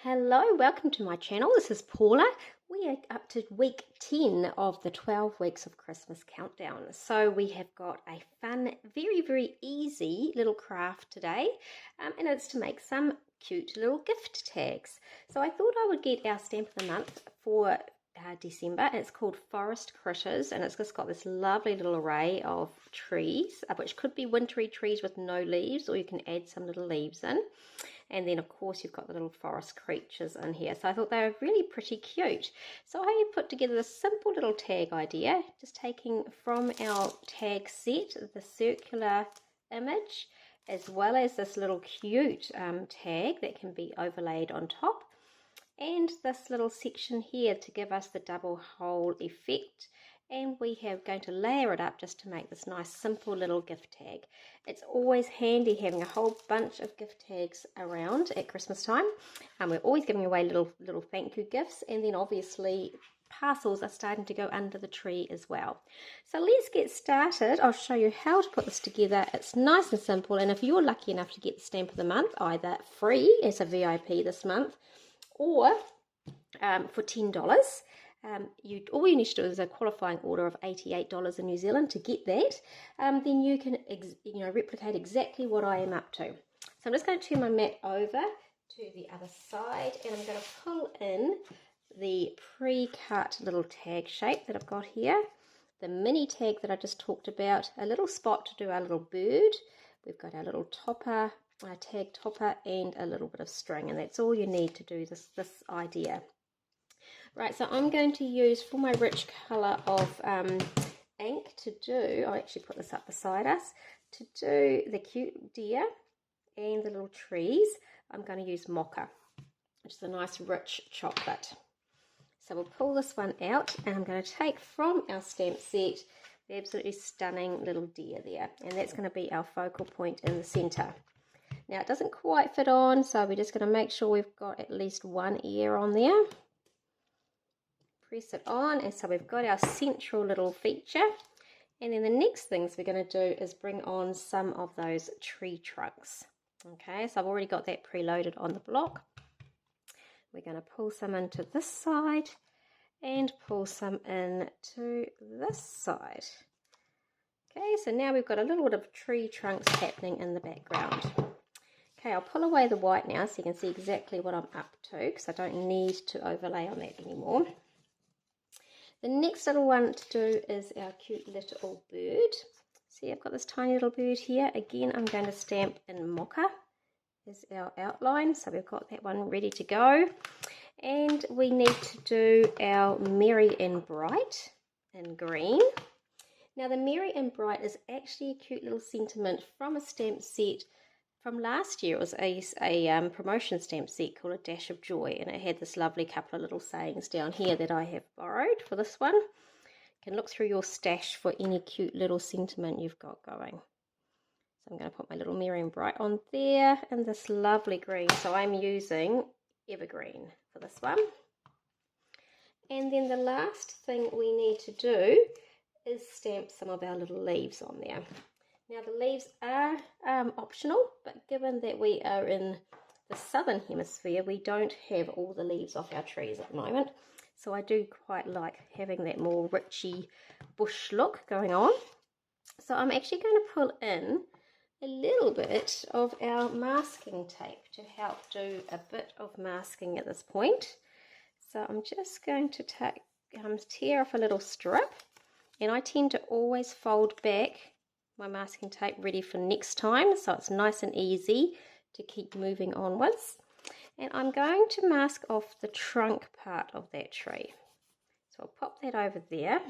Hello, welcome to my channel. This is Paula. We are up to week 10 of the 12 weeks of Christmas countdown. So we have got a fun, very easy little craft today, and it's to make some cute little gift tags. So I thought I would get our stamp of the month for December. It's called Forest Critters, and it's just got this lovely little array of trees, which could be wintry trees with no leaves, or you can add some little leaves in. And then of course you've got the little forest creatures in here. So I thought they were really pretty cute. So I put together this simple little tag idea, just taking from our tag set the circular image as well as this little cute tag that can be overlaid on top, and this little section here to give us the double hole effect. And we are going to layer it up just to make this nice simple little gift tag. It's always handy having a whole bunch of gift tags around at Christmas time. We're always giving away little thank you gifts, and then obviously parcels are starting to go under the tree as well. So let's get started. I'll show you how to put this together. It's nice and simple, and if you're lucky enough to get the stamp of the month, either free as a VIP this month or for $10, all you need to do is a qualifying order of $88 in New Zealand to get that. Then you can replicate exactly what I am up to. So I'm just going to turn my mat over to the other side, and I'm going to pull in the pre-cut little tag shape that I've got here, the mini tag that I just talked about, a little spot to do our little bird. We've got our little topper, our tag topper, and a little bit of string, and that's all you need to do this idea. Right, so I'm going to use, for my rich colour of ink, to do, I'll actually put this up beside us, to do the cute deer and the little trees, I'm going to use mocha, which is a nice rich chocolate. So we'll pull this one out, and I'm going to take from our stamp set the absolutely stunning little deer there, and that's going to be our focal point in the centre. Now it doesn't quite fit on, so we're just going to make sure we've got at least one ear on there. Press it on, and so we've got our central little feature. And then the next things we're going to do is bring on some of those tree trunks. Okay, so I've already got that preloaded on the block. We're going to pull some into this side and pull some in to this side. Okay, so now we've got a little bit of tree trunks happening in the background. Okay, I'll pull away the white now so you can see exactly what I'm up to, because I don't need to overlay on that anymore. The next little one to do is our cute little bird. See, I've got this tiny little bird here. Again, I'm going to stamp in mocha as our outline. So we've got that one ready to go. And we need to do our Merry and Bright in green. Now the Merry and Bright is actually a cute little sentiment from a stamp set from last year. It was a promotion stamp set called A Dash of Joy, and it had this lovely couple of little sayings down here that I have borrowed for this one. You can look through your stash for any cute little sentiment you've got going. So I'm going to put my little Merry and Bright on there in this lovely green. So I'm using Evergreen for this one. And then the last thing we need to do is stamp some of our little leaves on there. Now the leaves are optional, but given that we are in the southern hemisphere, we don't have all the leaves off our trees at the moment. So I do quite like having that more richy bush look going on. So I'm actually going to pull in a little bit of our masking tape to help do a bit of masking at this point. So I'm just going to tear off a little strip, and I tend to always fold back my masking tape ready for next time, so it's nice and easy to keep moving onwards. And I'm going to mask off the trunk part of that tree. So I'll pop that over there,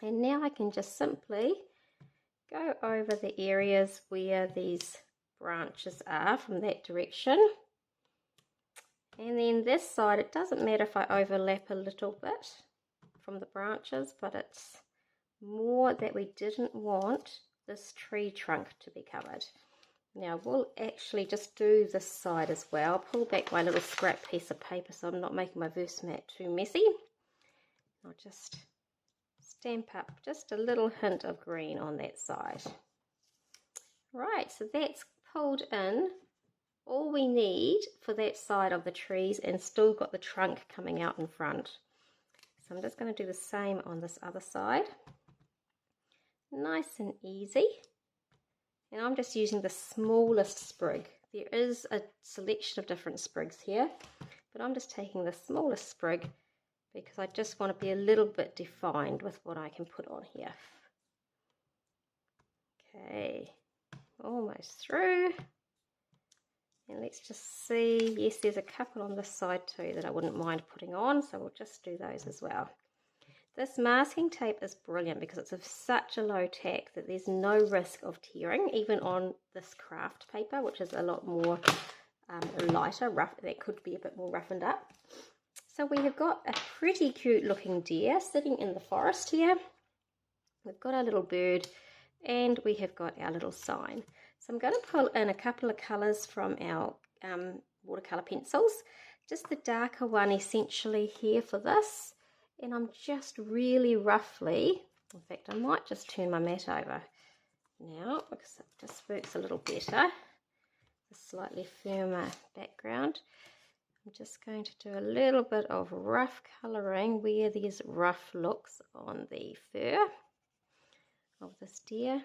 and now I can just simply go over the areas where these branches are from that direction. And then this side, it doesn't matter if I overlap a little bit from the branches, but it's more that we didn't want this tree trunk to be covered. Now we'll actually just do this side as well. Pull back my little scrap piece of paper so I'm not making my verse mat too messy. I'll just stamp up just a little hint of green on that side. Right, so that's pulled in all we need for that side of the trees, and still got the trunk coming out in front. So I'm just going to do the same on this other side. Nice and easy. And I'm just using the smallest sprig. There is a selection of different sprigs here, but I'm just taking the smallest sprig because I just want to be a little bit defined with what I can put on here. Okay, almost through. And let's just see, yes, there's a couple on this side too that I wouldn't mind putting on, so we'll just do those as well. This masking tape is brilliant because it's of such a low tack that there's no risk of tearing, even on this craft paper, which is a lot more lighter, rough, that could be a bit more roughened up. So we have got a pretty cute looking deer sitting in the forest here. We've got our little bird and we have got our little sign. So I'm going to pull in a couple of colours from our watercolour pencils, just the darker one essentially here for this. And I'm just really roughly, in fact I might just turn my mat over now because it just works a little better, a slightly firmer background. I'm just going to do a little bit of rough colouring where there's rough looks on the fur of this deer.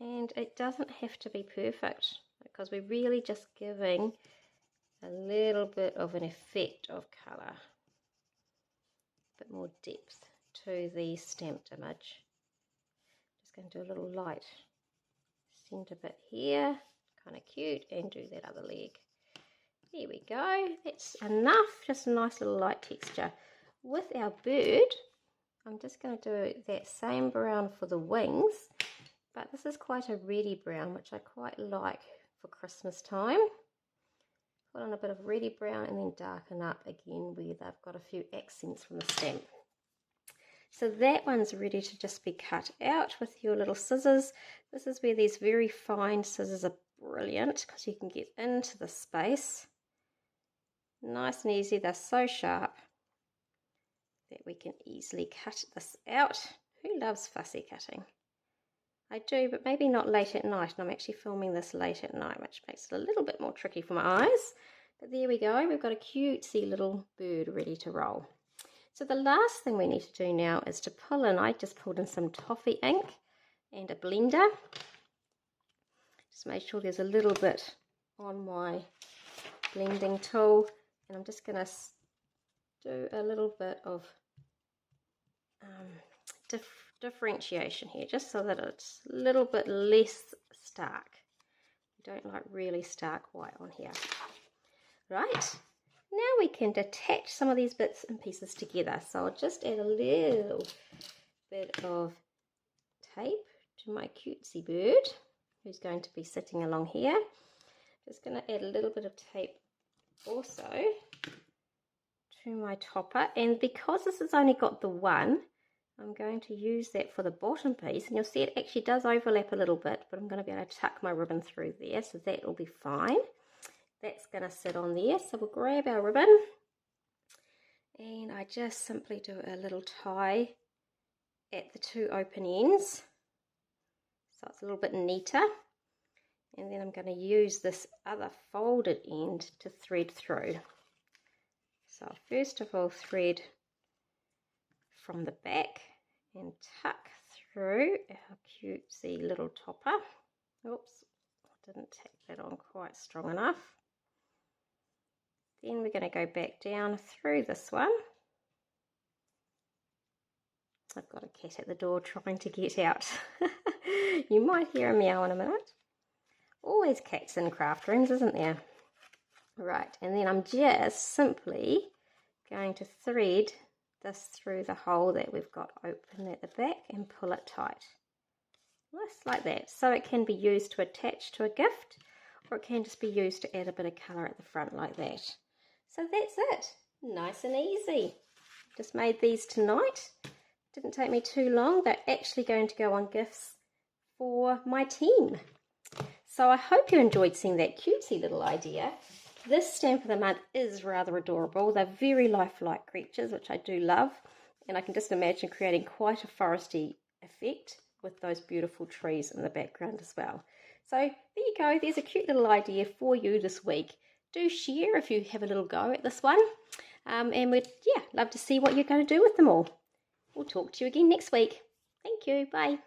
And it doesn't have to be perfect because we're really just giving a little bit of an effect of colour. Bit more depth to the stamped image. Just going to do a little light centre bit here, kind of cute, and do that other leg. There we go, that's enough, just a nice little light texture. With our bird, I'm just going to do that same brown for the wings, but this is quite a reddy brown, which I quite like for Christmas time. Put on a bit of reddy brown and then darken up again where they've got a few accents from the stamp. So that one's ready to just be cut out with your little scissors. This is where these very fine scissors are brilliant because you can get into the space. Nice and easy, they're so sharp that we can easily cut this out. Who loves fussy cutting? I do, but maybe not late at night, and I'm actually filming this late at night, which makes it a little bit more tricky for my eyes. But there we go, we've got a cutesy little bird ready to roll. So the last thing we need to do now is to pull in, I just pulled in some toffee ink and a blender. Just make sure there's a little bit on my blending tool, and I'm just going to do a little bit of differentiation here, just so that it's a little bit less stark. We don't like really stark white on here. Right, now we can detach some of these bits and pieces together. So I'll just add a little bit of tape to my cutesy bird who's going to be sitting along here. Just going to add a little bit of tape also to my topper, and because this has only got the one, I'm going to use that for the bottom piece, and you'll see it actually does overlap a little bit, but I'm going to be able to tuck my ribbon through there, so that will be fine. That's going to sit on there, so we'll grab our ribbon, and I just simply do a little tie at the two open ends, so it's a little bit neater, and then I'm going to use this other folded end to thread through. So first of all, thread from the back and tuck through our cutesy little topper. Oops, I didn't tack that on quite strong enough. Then we're going to go back down through this one. I've got a cat at the door trying to get out. You might hear a meow in a minute. Always cats in craft rooms, isn't there? Right, and then I'm just simply going to thread this through the hole that we've got open at the back and pull it tight. Just like that. So it can be used to attach to a gift, or it can just be used to add a bit of colour at the front like that. So that's it. Nice and easy. Just made these tonight. Didn't take me too long. They're actually going to go on gifts for my team. So I hope you enjoyed seeing that cutesy little idea. This stamp of the month is rather adorable. They're very lifelike creatures, which I do love. And I can just imagine creating quite a foresty effect with those beautiful trees in the background as well. So there you go. There's a cute little idea for you this week. Do share if you have a little go at this one. And we'd, love to see what you're going to do with them all. We'll talk to you again next week. Thank you. Bye.